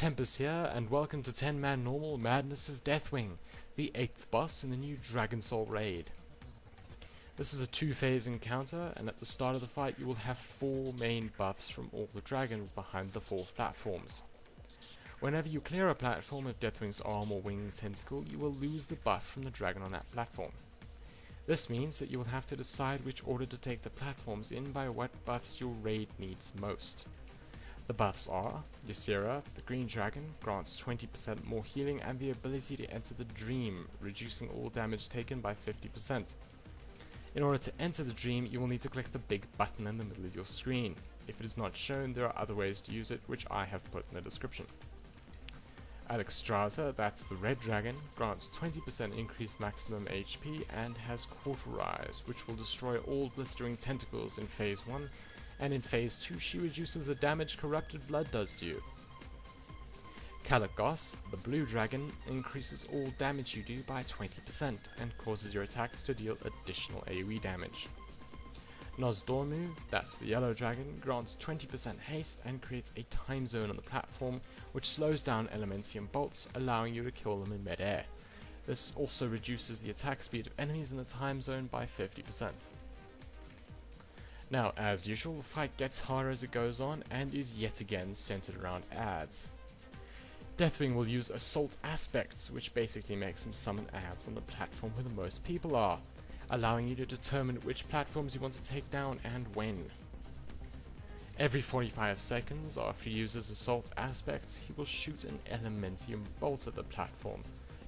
Tempus here, and welcome to 10-Man Normal Madness of Deathwing, the 8th boss in the new Dragon Soul raid. This is a 2-phase encounter, and at the start of the fight you will have 4 main buffs from all the dragons behind the 4 platforms. Whenever you clear a platform of Deathwing's arm or wing tentacle, you will lose the buff from the dragon on that platform. This means that you will have to decide which order to take the platforms in by what buffs your raid needs most. The buffs are: Ysera, the green dragon, grants 20% more healing and the ability to enter the dream, reducing all damage taken by 50%. In order to enter the dream, you will need to click the big button in the middle of your screen. If it is not shown, there are other ways to use it, which I have put in the description. Alexstrasza, that's the red dragon, grants 20% increased maximum HP and has Cauterize, which will destroy all blistering tentacles in phase 1, and in phase 2 she reduces the damage corrupted blood does to you. Cataclysm, the blue dragon, increases all damage you do by 20% and causes your attacks to deal additional AoE damage. Nozdormu, that's the yellow dragon, grants 20% haste and creates a time zone on the platform which slows down Elementium bolts, allowing you to kill them in mid-air. This also reduces the attack speed of enemies in the time zone by 50%. Now, as usual, the fight gets harder as it goes on and is yet again centered around ads. Deathwing will use Assault Aspects, which basically makes him summon ads on the platform where the most people are, allowing you to determine which platforms you want to take down and when. Every 45 seconds after he uses Assault Aspects, he will shoot an Elementium bolt at the platform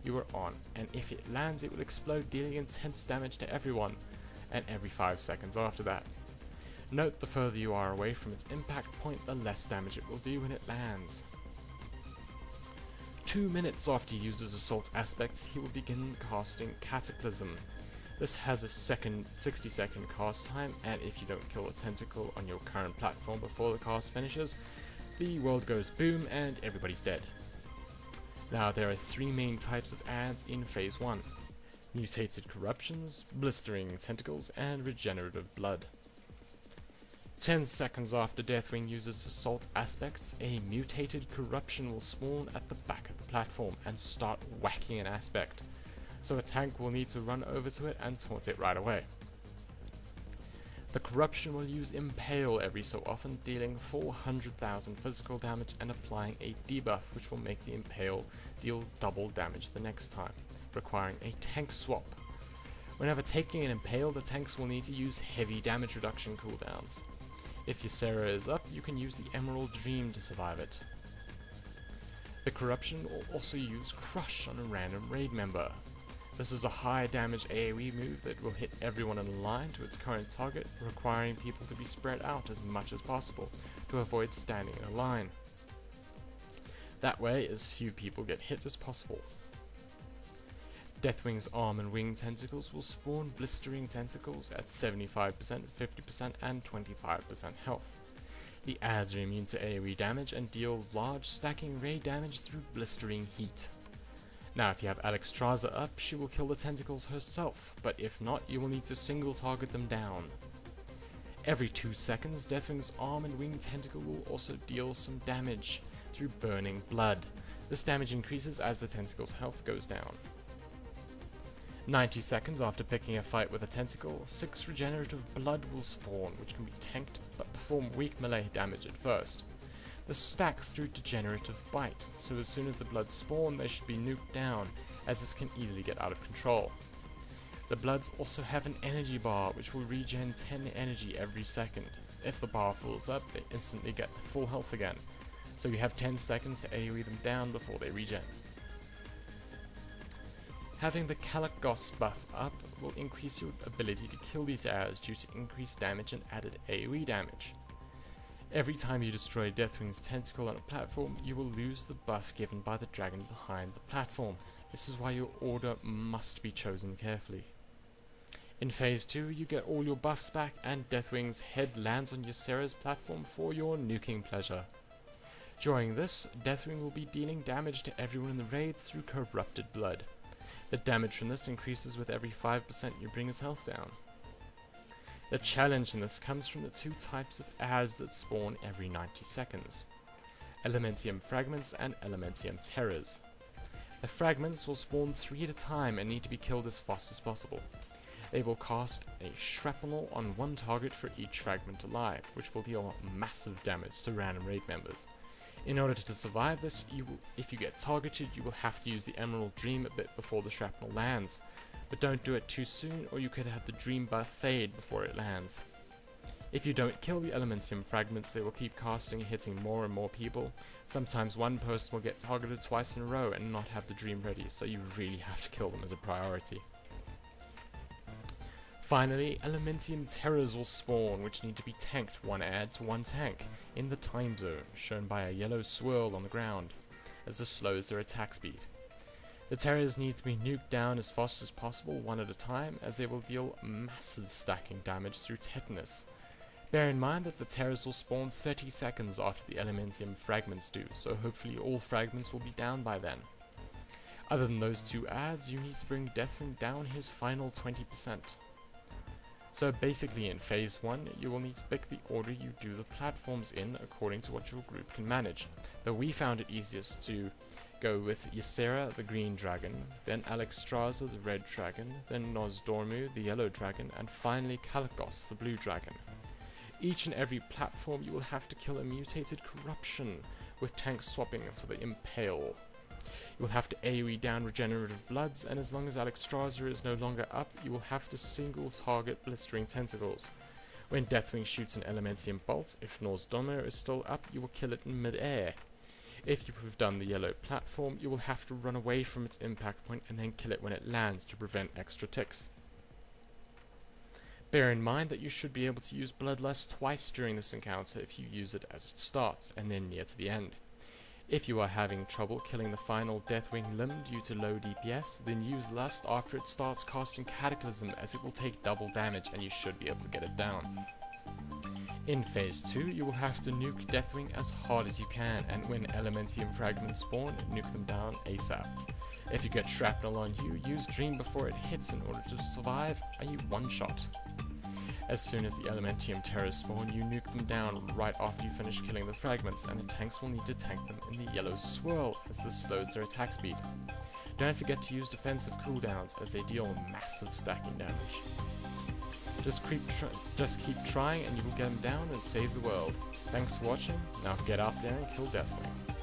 you are on, and if it lands it will explode, dealing intense damage to everyone, and every 5 seconds after that. Note, the further you are away from its impact point, the less damage it will do when it lands. 2 minutes after he uses Assault Aspects, he will begin casting Cataclysm. This has a 60-second cast time, and if you don't kill a tentacle on your current platform before the cast finishes, the world goes boom and everybody's dead. Now, there are 3 main types of ads in phase 1. Mutated Corruptions, Blistering Tentacles, and Regenerative Blood. 10 seconds after Deathwing uses Assault Aspects, a Mutated Corruption will spawn at the back of the platform and start whacking an aspect, so a tank will need to run over to it and taunt it right away. The Corruption will use Impale every so often, dealing 400,000 physical damage and applying a debuff which will make the Impale deal double damage the next time, requiring a tank swap. Whenever taking an Impale, the tanks will need to use heavy damage reduction cooldowns. If Ysera is up, you can use the Emerald Dream to survive it. The Corruption will also use Crush on a random raid member. This is a high damage AoE move that will hit everyone in a line to its current target, requiring people to be spread out as much as possible to avoid standing in a line. That way, as few people get hit as possible. Deathwing's arm and wing tentacles will spawn blistering tentacles at 75%, 50% and 25% health. The ads are immune to AoE damage and deal large stacking raid damage through blistering heat. Now, if you have Alexstrasza up, she will kill the tentacles herself, but if not, you will need to single target them down. Every 2 seconds, Deathwing's arm and wing tentacle will also deal some damage through burning blood. This damage increases as the tentacle's health goes down. 90 seconds after picking a fight with a tentacle, 6 regenerative blood will spawn, which can be tanked but perform weak melee damage at first. This stacks through degenerative bite, so as soon as the bloods spawn they should be nuked down, as this can easily get out of control. The bloods also have an energy bar which will regen 10 energy every second. If the bar fills up, they instantly get full health again, so you have 10 seconds to AoE them down before they regen. Having the Cataclysm buff up will increase your ability to kill these ads due to increased damage and added AoE damage. Every time you destroy Deathwing's tentacle on a platform, you will lose the buff given by the dragon behind the platform. This is why your order must be chosen carefully. In phase 2, you get all your buffs back and Deathwing's head lands on Ysera's platform for your nuking pleasure. During this, Deathwing will be dealing damage to everyone in the raid through corrupted blood. The damage from this increases with every 5% you bring his health down. The challenge in this comes from the 2 types of ads that spawn every 90 seconds. Elementium Fragments and Elementium Terrors. The fragments will spawn 3 at a time and need to be killed as fast as possible. They will cast a shrapnel on one target for each fragment alive, which will deal massive damage to random raid members. In order to survive this, if you get targeted, you will have to use the Emerald Dream a bit before the shrapnel lands. But don't do it too soon, or you could have the dream buff fade before it lands. If you don't kill the Elementium Fragments, they will keep casting and hitting more and more people. Sometimes one person will get targeted twice in a row and not have the dream ready, so you really have to kill them as a priority. Finally, Elementium Terrors will spawn, which need to be tanked 1 ad to 1 tank, in the time zone, shown by a yellow swirl on the ground, as this slows their attack speed. The Terrors need to be nuked down as fast as possible, 1 at a time, as they will deal massive stacking damage through tetanus. Bear in mind that the Terrors will spawn 30 seconds after the Elementium Fragments do, so hopefully all fragments will be down by then. Other than those 2 ads, you need to bring Deathwing down his final 20%. So basically in phase 1, you will need to pick the order you do the platforms in according to what your group can manage, though we found it easiest to go with Ysera, the green dragon, then Alexstrasza, the red dragon, then Nosdormu, the yellow dragon, and finally Kalikos, the blue dragon. Each and every platform you will have to kill a mutated corruption, with tanks swapping for the Impale. You will have to AoE down regenerative bloods, and as long as Alexstrasza is no longer up, you will have to single target blistering tentacles. When Deathwing shoots an Elementium bolt, if Nosdormu is still up, you will kill it in mid-air. If you have done the yellow platform, you will have to run away from its impact point and then kill it when it lands to prevent extra ticks. Bear in mind that you should be able to use Bloodlust twice during this encounter if you use it as it starts, and then near to the end. If you are having trouble killing the final Deathwing limb due to low DPS, then use Lust after it starts casting Cataclysm, as it will take double damage and you should be able to get it down. In phase 2, you will have to nuke Deathwing as hard as you can, and when Elementium Fragments spawn, nuke them down ASAP. If you get shrapnel on you, use Dream before it hits in order to survive, i.e. one-shot. As soon as the Elementium Terrors spawn, you nuke them down right after you finish killing the fragments, and the tanks will need to tank them in the yellow swirl, as this slows their attack speed. Don't forget to use defensive cooldowns, as they deal massive stacking damage. Just keep trying and you will get them down and save the world. Thanks for watching, now get out there and kill Deathwing.